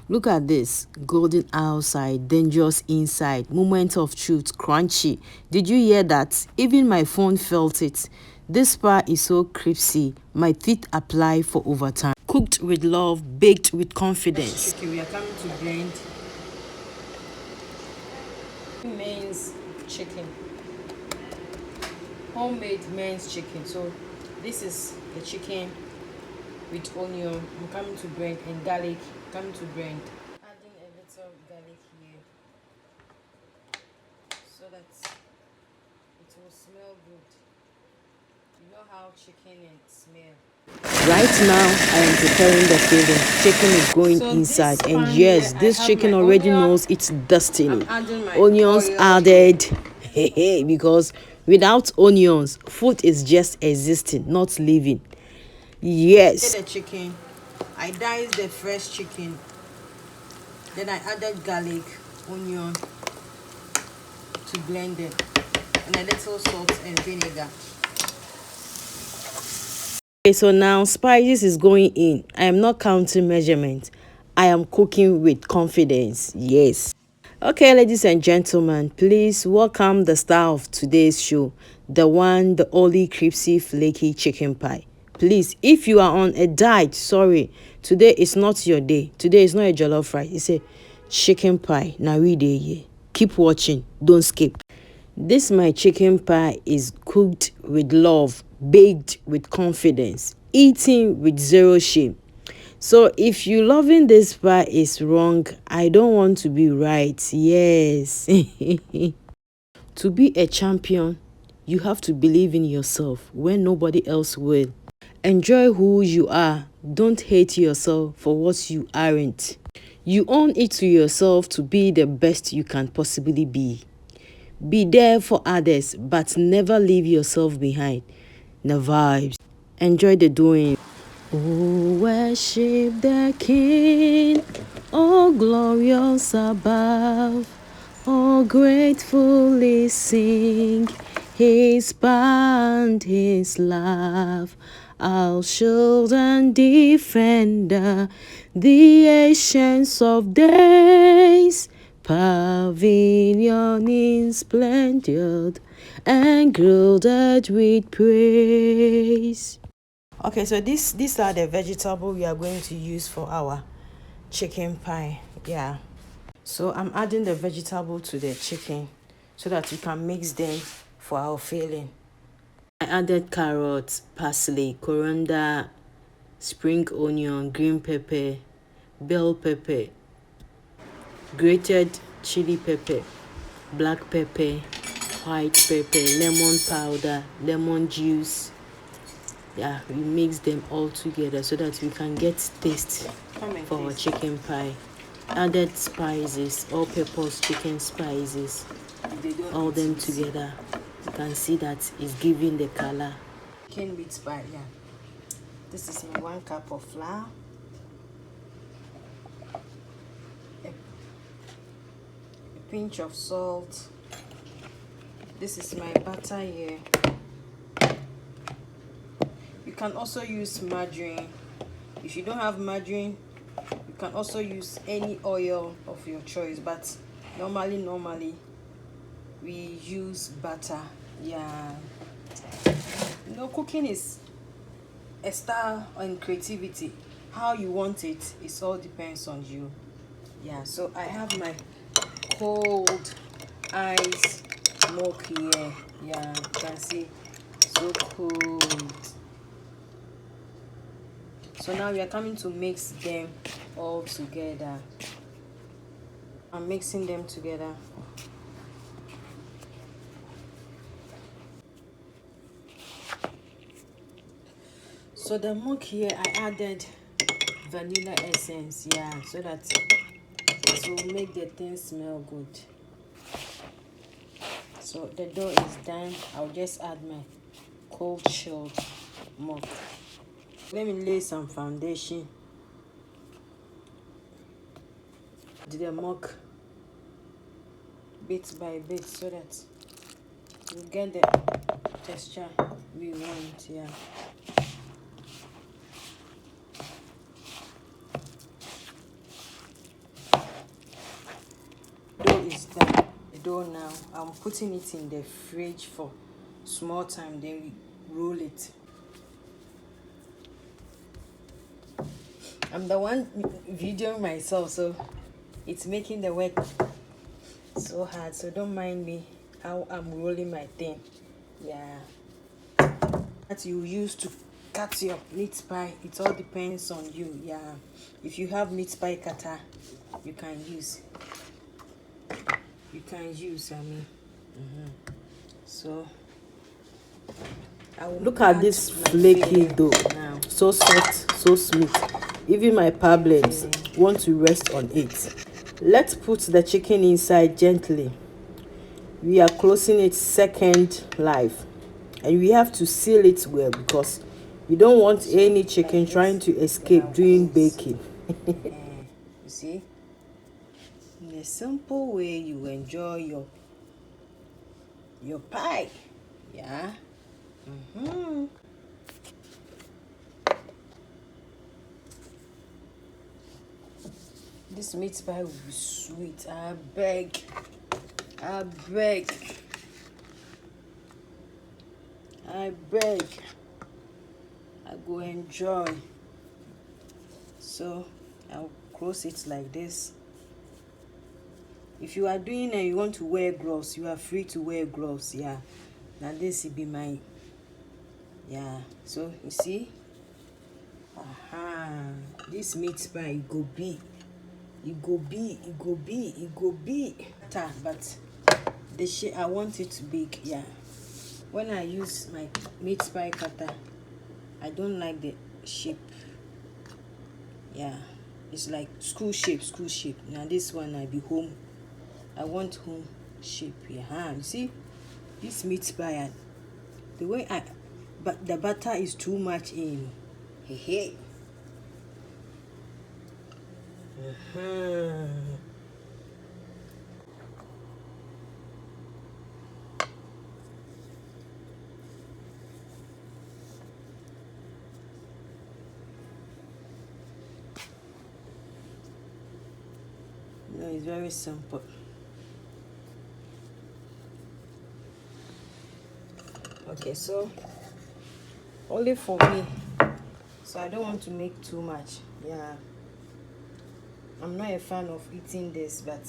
Look at this. Golden outside, dangerous inside. Moment of truth, crunchy. Did you hear that? Even my phone felt it. This pie is so crispy. My teeth apply for overtime. Cooked with love, baked with confidence. Okay, we are coming to blend men's chicken. Homemade men's chicken. So this is the chicken with onion. I'm coming to blend, and garlic. Coming to blend. Adding a little garlic here so that it will smell good. You know how chicken and smell. Right now, I am preparing the filling. Chicken is going inside, and yes, this chicken already knows its destiny. Onions added, because without onions, food is just existing, not living. Yes. The chicken, I diced the fresh chicken. Then I added garlic, onion to blend it, and a little salt and vinegar. Okay, so now spices is going in. I am not counting measurement. I am cooking with confidence. Yes. Okay, ladies and gentlemen, please welcome the star of today's show, the one, the only crispy flaky chicken pie. Please, if you are on a diet, sorry, today is not your day. Today is not a jollof rice. It's a chicken pie. Now we dey here. Keep watching. Don't skip. This my chicken pie is cooked with love, baked with confidence, eating with zero shame. So if you loving this pie is wrong, I don't want to be right. Yes. To be a champion, you have to believe in yourself when nobody else will. Enjoy who you are. Don't hate yourself for what you aren't. You own it to yourself to be the best you can possibly be. Be there for others, but never leave yourself behind. The vibes. Enjoy the doing. Oh, worship the King, oh glorious above, oh gratefully sing His band, His love, our shield and defender, the ancients of days, pavilion in splendor, and gilded with praise. Okay, so these are the vegetables we are going to use for our chicken pie. Yeah. So I'm adding the vegetable to the chicken so that we can mix them for our filling. I added carrots, parsley, coriander, spring onion, green pepper, bell pepper, grated chili pepper, black pepper, white pepper, lemon powder, lemon juice. Yeah, we mix them all together so that we can get taste for our chicken pie. Added spices, all purpose chicken spices, all them together. You can see that it's giving the color. Chicken with pie, yeah. This is my 1 cup of flour, a pinch of salt. This is my butter here. You can also use margarine. If you don't have margarine, you can also use any oil of your choice, but normally we use butter. Yeah, you know, cooking is a style and creativity. How you want it, it all depends on you. Yeah, so I have my cold ice milk here. Yeah, you can see, so cold. So now we are coming to mix them all together. I'm mixing them together. So the milk here, I added vanilla essence, yeah, so that it will make the thing smell good. So the dough is done. I'll just add my cold chilled milk. Let me lay some foundation. Do the milk bit by bit so that you get the texture we want. Yeah. dough now. I'm putting it in the fridge for small time, then we roll it. I'm the one videoing myself, so it's making the work so hard, so don't mind me how I'm rolling my thing. Yeah, that you use to cut your meat pie, it all depends on you. Yeah, if you have meat pie cutter, you can use I mean. So I will look at this flaky dough now. So soft, so smooth. Even my tablets want to rest on it. Let's put the chicken inside gently. We are closing it second life, and we have to seal it well because you don't want any chicken trying to escape during baking. You see, in a simple way you enjoy your pie. Yeah. This meat pie will be sweet. I beg. I go enjoy. So I'll close it like this. If you are doing and you want to wear gloves, you are free to wear gloves. Yeah. Now this will be mine. Yeah. So you see, this meat pie it go be. But the shape I want it big. Yeah. When I use my meat pie cutter, I don't like the shape. Yeah, it's like school shape. Now this one I be home. I want home shape. Yeah, you see, this meat pie, the way but the butter is too much in. Hey. No, it's very simple. Okay, so only for me, so I don't want to make too much. Yeah, I'm not a fan of eating this, but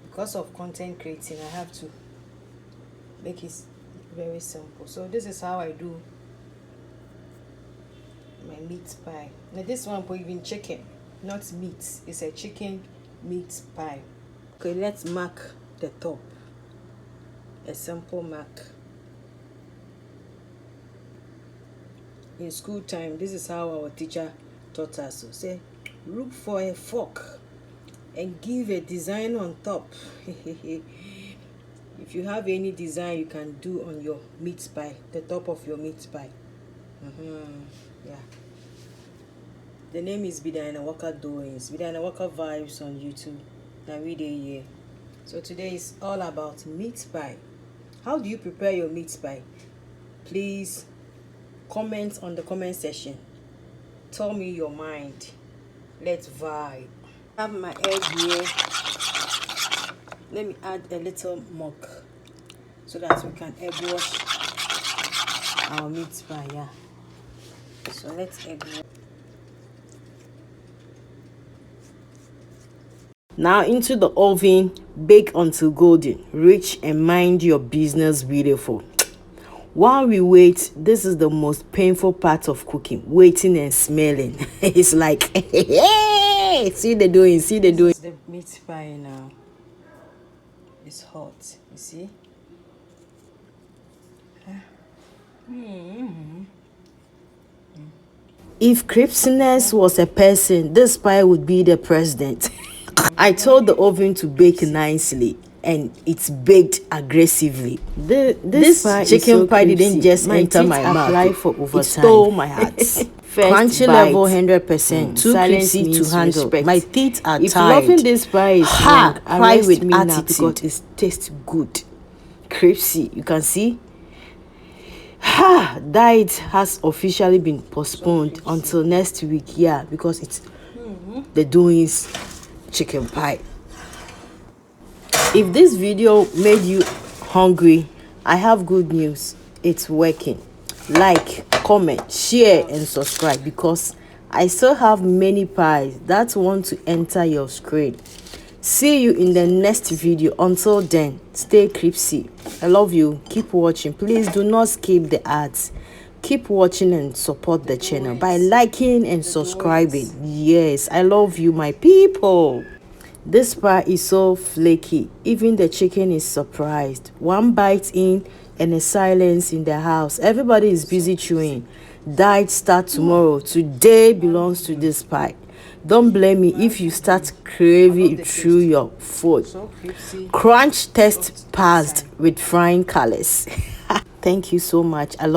because of content creating, I have to make it very simple. So this is how I do my meat pie. Now this one for even chicken, not meat. It's a chicken meat pie. Okay, let's mark the top. A simple mark. In school time, this is how our teacher taught us. So say, look for a fork and give a design on top. If you have any design you can do on your meat pie, the top of your meat pie. Yeah. The name is Bedianawalkerdoings, Bedianawalker Vibes on YouTube. Now we dey here. So today is all about meat pie. How do you prepare your meat pie? Please comment on the comment section. Tell me your mind. Let's vibe. I have my egg here. Let me add a little milk so that we can egg wash our meat pie. Yeah. So let's egg wash. Now into the oven, bake until golden, rich, and mind your business beautiful. While we wait, this is the most painful part of cooking, waiting and smelling. It's like, hey, see the doing. The meat pie now. It's hot, you see? If crispiness was a person, this pie would be the president. I told the oven to bake nicely, and it's baked aggressively. This chicken pie didn't just enter my mouth, for it stole my heart. Crunchy level 100%, too crispy to handle. Respect. My teeth are tired. If loving this pie is wrong, cry with me attitude because it tastes good. Crispy, you can see. Diet has officially been postponed until next week. Yeah, because it's the doings chicken pie. If this video made you hungry, I have good news. It's working. Like, comment, share, and subscribe, because I still have many pies that want to enter your screen. See you in the next video. Until then, stay crispy. I love you. Keep watching. Please do not skip the ads. Keep watching and support the channel by liking and subscribing. Yes, I love you, my people. This pie is so flaky. Even the chicken is surprised. One bite in and a silence in the house. Everybody is busy chewing. Diet start tomorrow. Today belongs to this pie. Don't blame me if you start craving through your food. Crunch test passed with frying colors. Thank you so much. I love